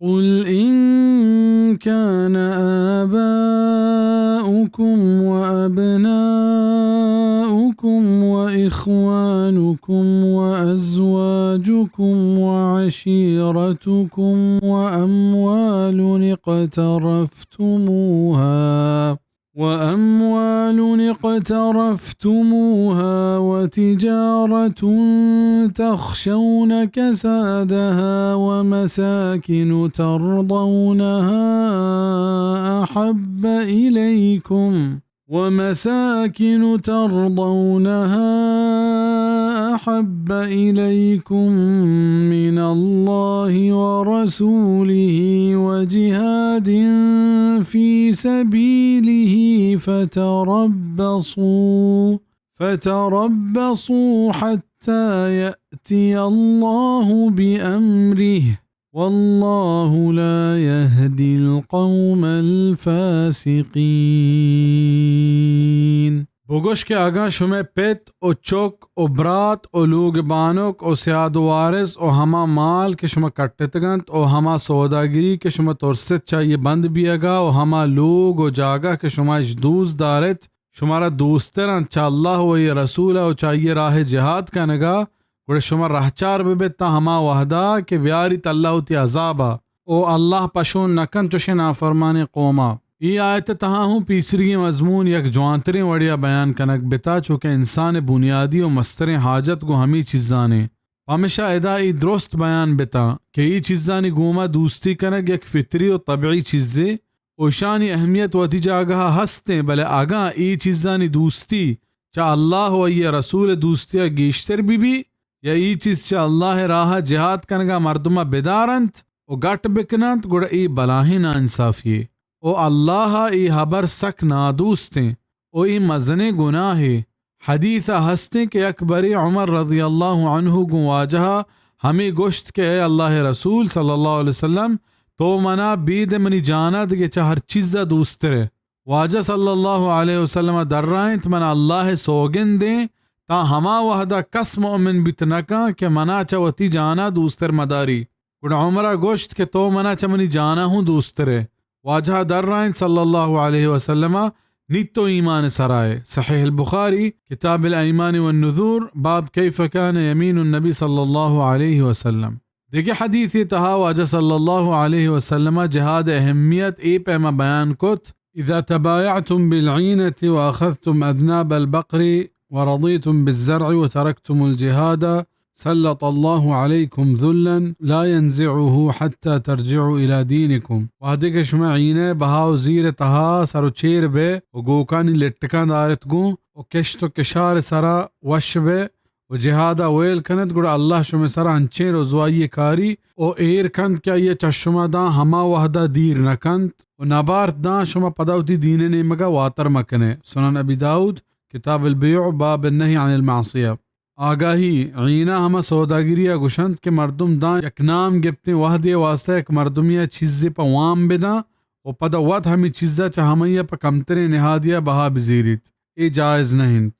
قل إن كان آباؤكم وأبناؤكم وإخوانكم وأزواجكم وعشيرتكم وأموال اقترفتموها وتجارة تخشون كسادها ومساكن ترضونها أحب إليكم من الله ورسوله وجهاد في سبيله فتربصوا حتى يأتي الله بأمره والله لا يهدي القوم الفاسقين. بگوش کے آگاں شمع پیت او چوک او برات او لوگ بانوک او سیاد وارث او ہما مال کے شمع کٹتگنت او ہما سوداگری کے شمع ترست چاہیے بند بھی اگا او ہما لوگ او جاگہ کے شمع اجدوز دارت شمارا دوستران چا اللہ و یہ رسول او چاہیے راہ جہاد کا نگا گوڑے شمع رہچار ببتا ہما وحدہ کے بیاری تاللہ تی عذابا او اللہ پشون نکن چوشے نافرمان قوما. ای آیت تہاں ہوں پیسری مضمون یک جوانتریں وڑیا بیان کنک بتا چونکہ انسان بنیادی و مستریں حاجت کو ہمی چیزانے ہمیشہ ادا ای درست بیان بتا کہ ای چیزانی گوما دوستی کنک یک فطری و طبعی چیزے اوشانی اہمیت و جاگہ ہستیں بلے آگاں ای چیزانی دوستی چا اللہ و یہ رسول دوستیا گیشتر بھی یا ای چیز چا اللہ راہ جہاد کنگا مردمہ بدارنت و گٹ بکنند گوڑا ای بلاہی نا انصافیے او اللہ ای حبر سک نادوستیں او ای مزنے گناہ حدیثہ ہستیں کہ اکبر عمر رضی اللہ عنہ گو واجہا ہمیں گوشت کے اے اللہ رسول صلی اللہ علیہ وسلم تو منا بید منی جانا دے چا ہر چیزہ دوسترے واجہ صلی اللہ علیہ وسلم در رائیں تو منا اللہ سوگن دیں تا ہما وحدہ کس مومن بیتنکا کہ منا چاوتی جانا دوستر مداری گوڑا عمرہ گوشت کہ تو منا چا منی جانا ہوں دوسترے واجہ در رائن صلی اللہ علیہ وسلم نیتو ایمان سرائے. صحیح البخاری کتاب الایمان والنذور باب کیف کان یمین النبی صلی اللہ علیہ وسلم. دیکھے حدیث تہا واجہ صلی اللہ علیہ وسلم جہاد اہمیت ای پیما بیان کت اذا تبایعتم بالعینة واخذتم اذناب البقر ورضیتم بالزرع وترکتم الجهاد سلط اللہ علیکم ذلا لا ينزعه حتى ترجعوا الى دینکم. وحدے کے شمع عینے بہاو زیر تہا سرو چیر بے و گوکانی لٹکان دارت گوں و کشت و کشار سرا وش بے و جہادہ ویل کند گوڑا اللہ شمع سرا انچین رضوائی کاری او ایر کند کیا یہ چشمہ داں ہما وحدہ دیر نکند و نبارت داں شمع پداوتی دینے نیمگا واتر مکنے. سنن ابی داود کتاب البیع باب النہی عن المعصیہ. آگاہی عینہ ہما سوداگریہ گشند کے مردم داں یک نام گپتے وحدی واسطہ ایک مردمیہ چیزے پا وام بداں و پدا وقت ہمی چیزہ چا ہمیہ پا کمترے نہادیہ بہا بزیریت. ای جائز نہیں.